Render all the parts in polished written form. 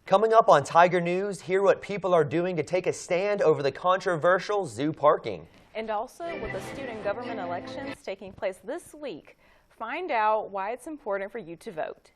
Coming up on Tiger News, hear what people are doing to take a stand over the controversial zoo parking. And also, with the student government elections taking place this week, find out why it's important for you to vote.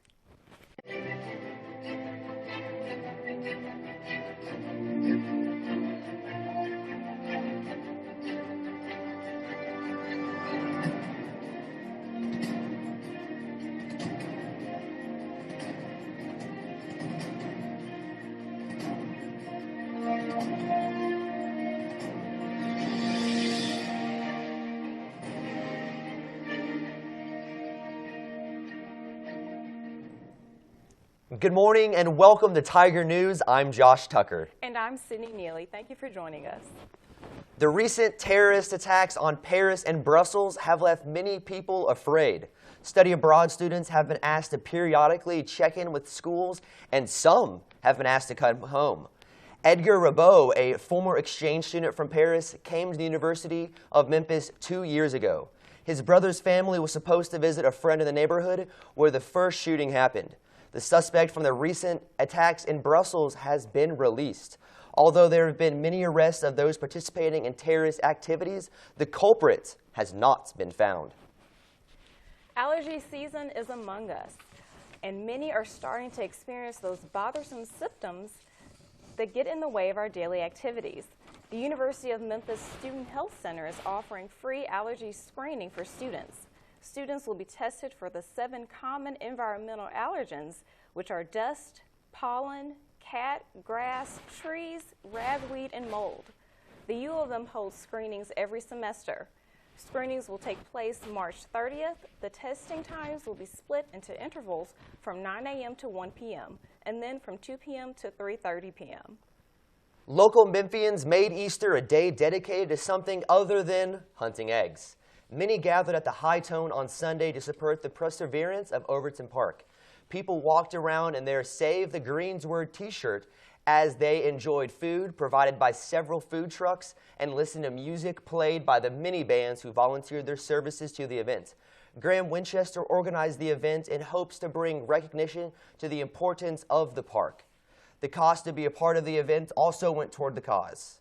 Good morning and welcome to Tiger News. I'm Josh Tucker. And I'm Sydney Neely. Thank you for joining us. The recent terrorist attacks on Paris and Brussels have left many people afraid. Study abroad students have been asked to periodically check in with schools, and some have been asked to come home. Edgar Rabot, a former exchange student from Paris, came to the University of Memphis 2 years ago. His brother's family was supposed to visit a friend in the neighborhood where the first shooting happened. The suspect from the recent attacks in Brussels has been released. Although there have been many arrests of those participating in terrorist activities, the culprit has not been found. Allergy season is among us, and many are starting to experience those bothersome symptoms that get in the way of our daily activities. The University of Memphis Student Health Center is offering free allergy screening for students. Students will be tested for the 7 common environmental allergens, which are dust, pollen, cat, grass, trees, ragweed, and mold. The U of M holds screenings every semester. Screenings will take place March 30th. The testing times will be split into intervals from 9 a.m. to 1 p.m. and then from 2 p.m. to 3:30 p.m. Local Memphians made Easter a day dedicated to something other than hunting eggs. Many gathered at the High Tone on Sunday to support the perseverance of Overton Park. People walked around in their Save the Greensward t-shirt as they enjoyed food provided by several food trucks and listened to music played by the many bands who volunteered their services to the event. Graham Winchester organized the event in hopes to bring recognition to the importance of the park. The cost to be a part of the event also went toward the cause.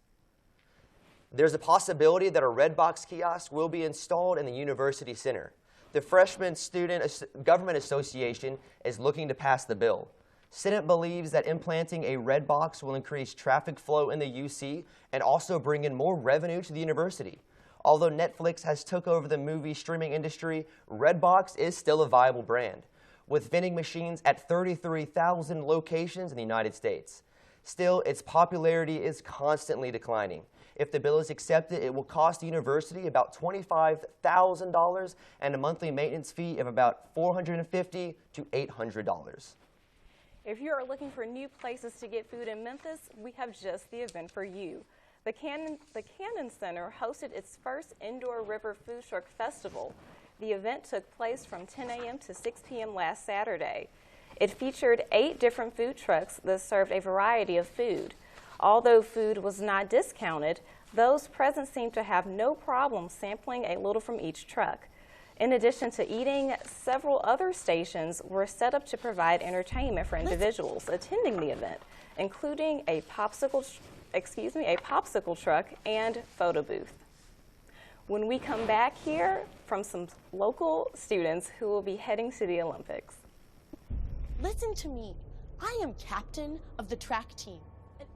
There's a possibility that a red box kiosk will be installed in the University Center. The Freshman Student Government Association is looking to pass the bill. Senate believes that implanting a red box will increase traffic flow in the UC and also bring in more revenue to the university. Although Netflix has took over the movie streaming industry, Redbox is still a viable brand, with vending machines at 33,000 locations in the United States. Still, its popularity is constantly declining. If the bill is accepted, it will cost the university about $25,000 and a monthly maintenance fee of about $450 to $800. If you are looking for new places to get food in Memphis, we have just the event for you. The Cannon Center hosted its first indoor river food truck festival. The event took place from 10 a.m. to 6 p.m. last Saturday. It featured 8 different food trucks that served a variety of food. Although food was not discounted, those present seemed to have no problem sampling a little from each truck. In addition to eating, several other stations were set up to provide entertainment for individuals attending the event, including a popsicle truck and photo booth. When we come back, here from some local students who will be heading to the Olympics. Listen to me. I am captain of the track team.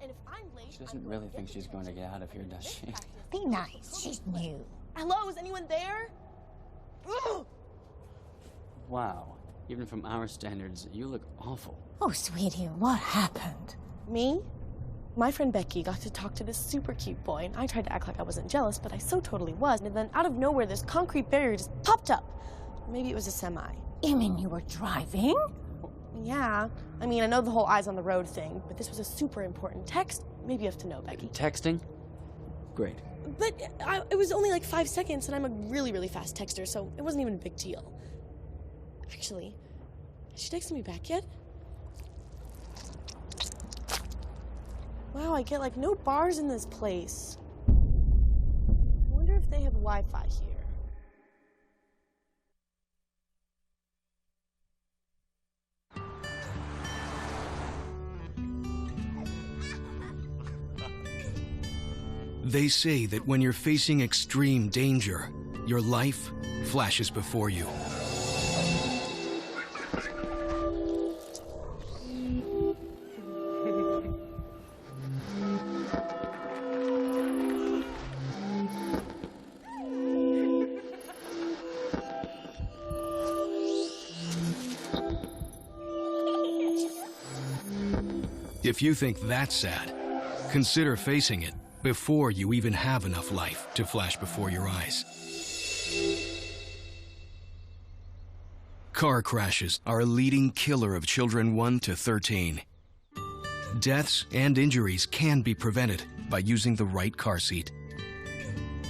And if I'm late, she doesn't really think she's going to get out of here, does she? Be nice. She's new. Hello, is anyone there? Ugh! Wow. Even from our standards, you look awful. Oh, sweetie, what happened? Me? My friend Becky got to talk to this super cute boy, and I tried to act like I wasn't jealous, but I so totally was. And then out of nowhere, this concrete barrier just popped up. Maybe it was a semi. You mean you were driving? Yeah. I mean, I know the whole eyes on the road thing, but this was a super important text. Maybe you have to know, Becky. Texting? Great. But it was only like 5 seconds, and I'm a really, really fast texter, so it wasn't even a big deal. Actually, has she texted me back yet? Wow, I get like no bars in this place. I wonder if they have Wi-Fi here. They say that when you're facing extreme danger, your life flashes before you. If you think that's sad, consider facing it before you even have enough life to flash before your eyes. Car crashes are a leading killer of children 1 to 13. Deaths and injuries can be prevented by using the right car seat.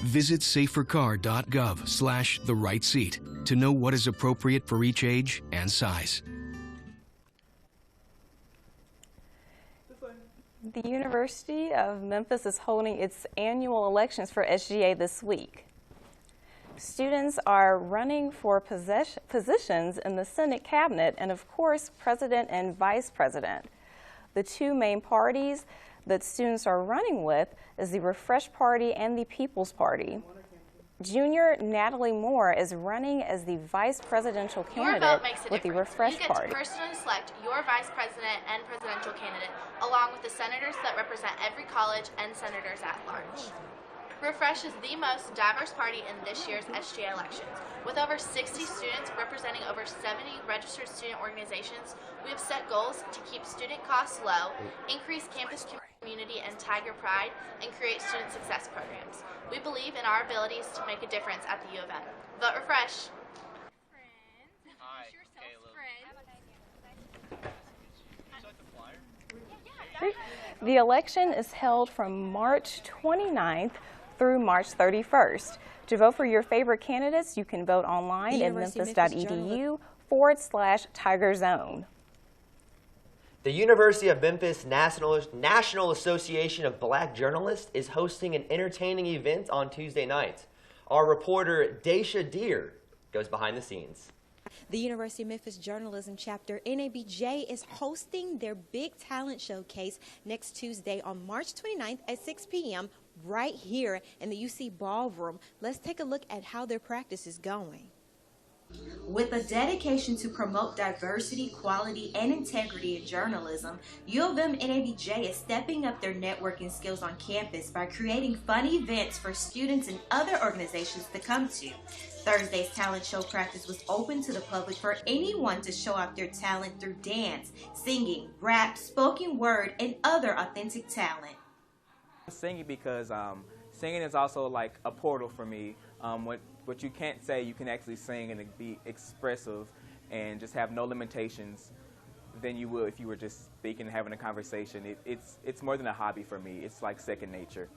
Visit safercar.gov/the-right-seat to know what is appropriate for each age and size. The University of Memphis is holding its annual elections for SGA this week. Students are running for positions in the Senate cabinet and, of course, president and vice president. The two main parties that students are running with is the Refresh Party and the People's Party. Junior Natalie Moore is running as the vice presidential candidate with the Refresh Party. You get to personally select your vice president and presidential candidate, along with the senators that represent every college and senators at large. Refresh is the most diverse party in this year's SGA elections. With over 60 students representing over 70 registered student organizations, we have set goals to keep student costs low, increase campus community and Tiger pride, and create student success programs. We believe in our abilities to make a difference at the U of M. Vote Refresh. The election is held from March 29th through March 31st. To vote for your favorite candidates, you can vote online at memphis.edu/TigerZone. The University of Memphis National Association of Black Journalists is hosting an entertaining event on Tuesday night. Our reporter, Daisha Deer, goes behind the scenes. The University of Memphis Journalism Chapter, NABJ, is hosting their Big Talent Showcase next Tuesday on March 29th at 6 p.m. right here in the UC Ballroom. Let's take a look at how their practice is going. With a dedication to promote diversity, quality, and integrity in journalism, U of M NABJ is stepping up their networking skills on campus by creating fun events for students and other organizations to come to. Thursday's talent show practice was open to the public for anyone to show off their talent through dance, singing, rap, spoken word, and other authentic talent. Singing because singing is also like a portal for me. What you can't say, you can actually sing and be expressive and just have no limitations than you would if you were just speaking and having a conversation. It's more than a hobby for me. It's like second nature.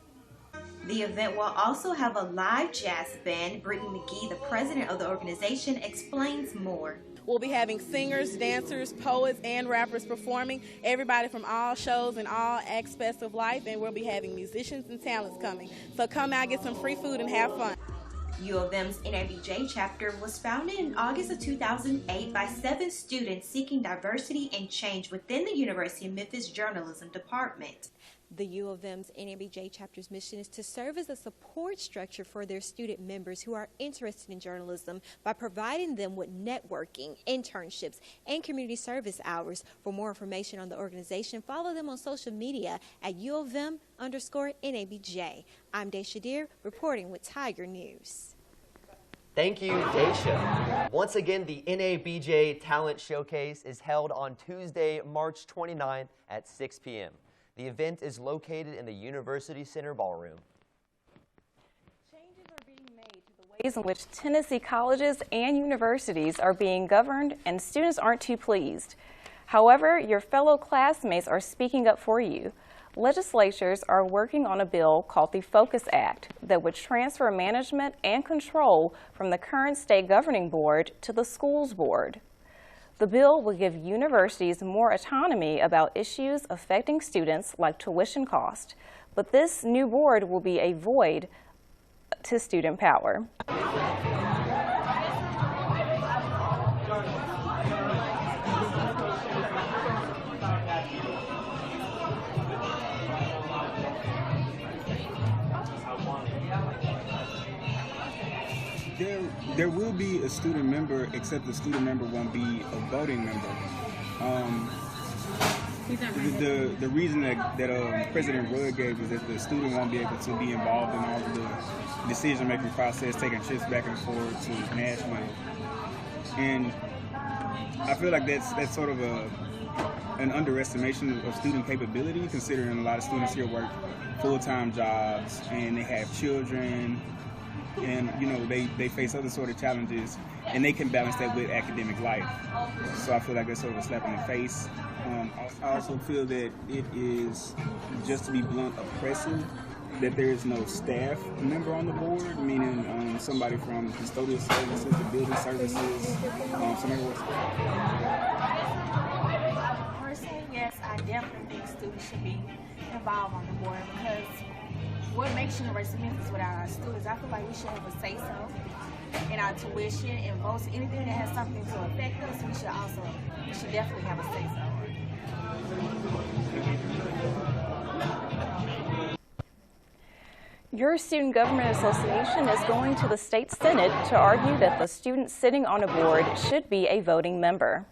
The event will also have a live jazz band. Brittany McGee, the president of the organization, explains more. We'll be having singers, dancers, poets, and rappers performing, everybody from all shows and all aspects of life, and we'll be having musicians and talents coming. So come out, get some free food, and have fun. U of M's NABJ chapter was founded in August of 2008 by 7 students seeking diversity and change within the University of Memphis Journalism Department. The U of M's NABJ chapter's mission is to serve as a support structure for their student members who are interested in journalism by providing them with networking, internships, and community service hours. For more information on the organization, follow them on social media at UofM_NABJ. I'm Daisha Deer, reporting with Tiger News. Thank you, Daisha. Once again, the NABJ Talent Showcase is held on Tuesday, March 29th at 6 p.m. The event is located in the University Center Ballroom. Changes are being made to the ways in which Tennessee colleges and universities are being governed, and students aren't too pleased. However, your fellow classmates are speaking up for you. Legislatures are working on a bill called the Focus Act that would transfer management and control from the current state governing board to the schools board. The bill will give universities more autonomy about issues affecting students like tuition cost, but this new board will be a void to student power. There will be a student member, except the student member won't be a voting member. The reason that President Rudd gave is that the student won't be able to be involved in all of the decision-making process, taking trips back and forth to Nashville. And I feel like that's sort of an underestimation of student capability, considering a lot of students here work full-time jobs and they have children, and you know they face other sort of challenges, and they can balance that with academic life. So I feel like that's sort of a slap in the face. I also feel that it is, just to be blunt, oppressive that there is no staff member on the board, meaning somebody from custodial services, the building services, somebody works. Personally, yes, I definitely think students should be involved on the board, because what makes University of Memphis without our students? I feel like we should have a say-so in our tuition and votes. Anything that has something to affect us, we should definitely have a say-so. Your Student Government Association is going to the State Senate to argue that the student sitting on a board should be a voting member.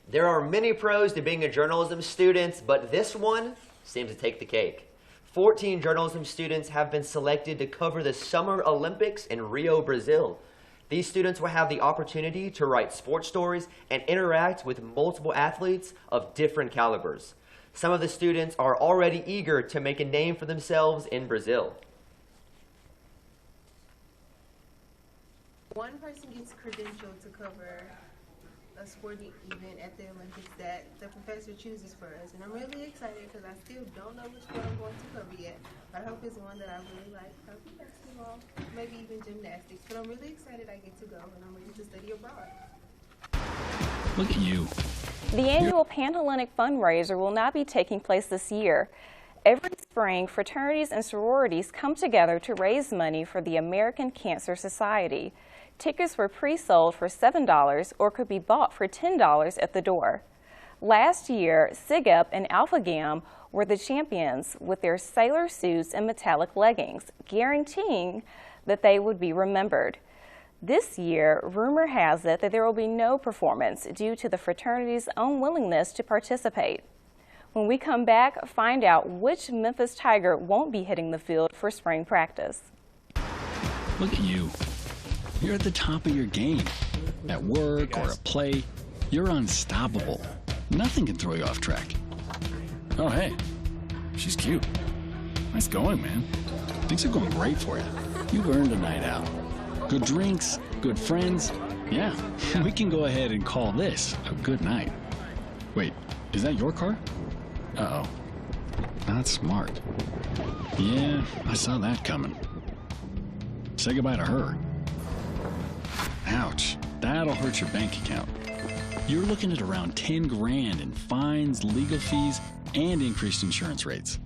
There are many pros to being a journalism student, but this one seems to take the cake. 14 journalism students have been selected to cover the Summer Olympics in Rio, Brazil. These students will have the opportunity to write sports stories and interact with multiple athletes of different calibers. Some of the students are already eager to make a name for themselves in Brazil. One person gets credentialed to cover a sporting event at the Olympics that the professor chooses for us, and I'm really excited because I still don't know which one I'm going to cover yet. I hope it's one that I really like, probably basketball, maybe even gymnastics, but I'm really excited I get to go, and I'm ready to study abroad. Look at you. The annual Panhellenic fundraiser will not be taking place this year. Every spring, fraternities and sororities come together to raise money for the American Cancer Society. Tickets were pre-sold for $7 or could be bought for $10 at the door. Last year, SIGEP and Alpha Gam were the champions with their sailor suits and metallic leggings, guaranteeing that they would be remembered. This year, rumor has it that there will be no performance due to the fraternity's unwillingness to participate. When we come back, find out which Memphis Tiger won't be hitting the field for spring practice. Look at you. You're at the top of your game. At work or at play, you're unstoppable. Nothing can throw you off track. Oh, hey, she's cute. Nice going, man. Things are going great for you. You've earned a night out. Good drinks, good friends. Yeah, we can go ahead and call this a good night. Wait, is that your car? Uh-oh. Not smart. Yeah, I saw that coming. Say goodbye to her. Ouch, that'll hurt your bank account. You're looking at around 10 grand in fines, legal fees, and increased insurance rates.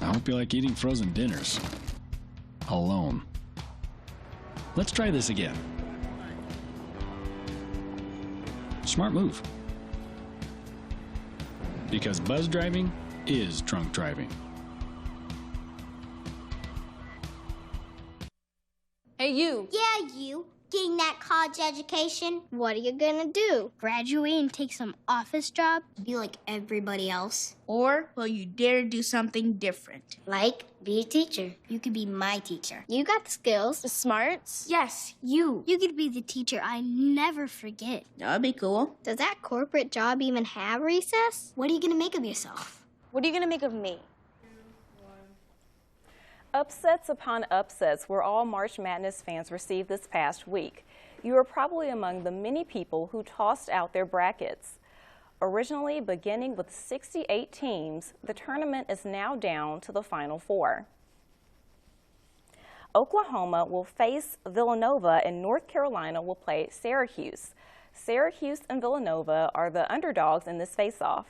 I hope you like eating frozen dinners. Alone. Let's try this again. Smart move. Because buzz driving is drunk driving. Hey, you. Yeah, you. Getting that college education? What are you gonna do? Graduate and take some office job? Be like everybody else? Or will you dare do something different? Like, be a teacher. You could be my teacher. You got the skills. The smarts. Yes, you. You could be the teacher I never forget. That'd be cool. Does that corporate job even have recess? What are you gonna make of yourself? What are you gonna make of me? Upsets upon upsets were all March Madness fans received this past week. You are probably among the many people who tossed out their brackets. Originally beginning with 68 teams, the tournament is now down to the Final Four. Oklahoma will face Villanova and North Carolina will play Syracuse. Syracuse and Villanova are the underdogs in this face-off.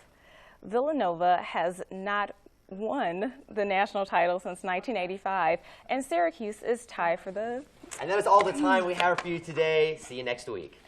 Villanova has not won the national title since 1985, and Syracuse is tied for the... And that is all the time we have for you today. See you next week.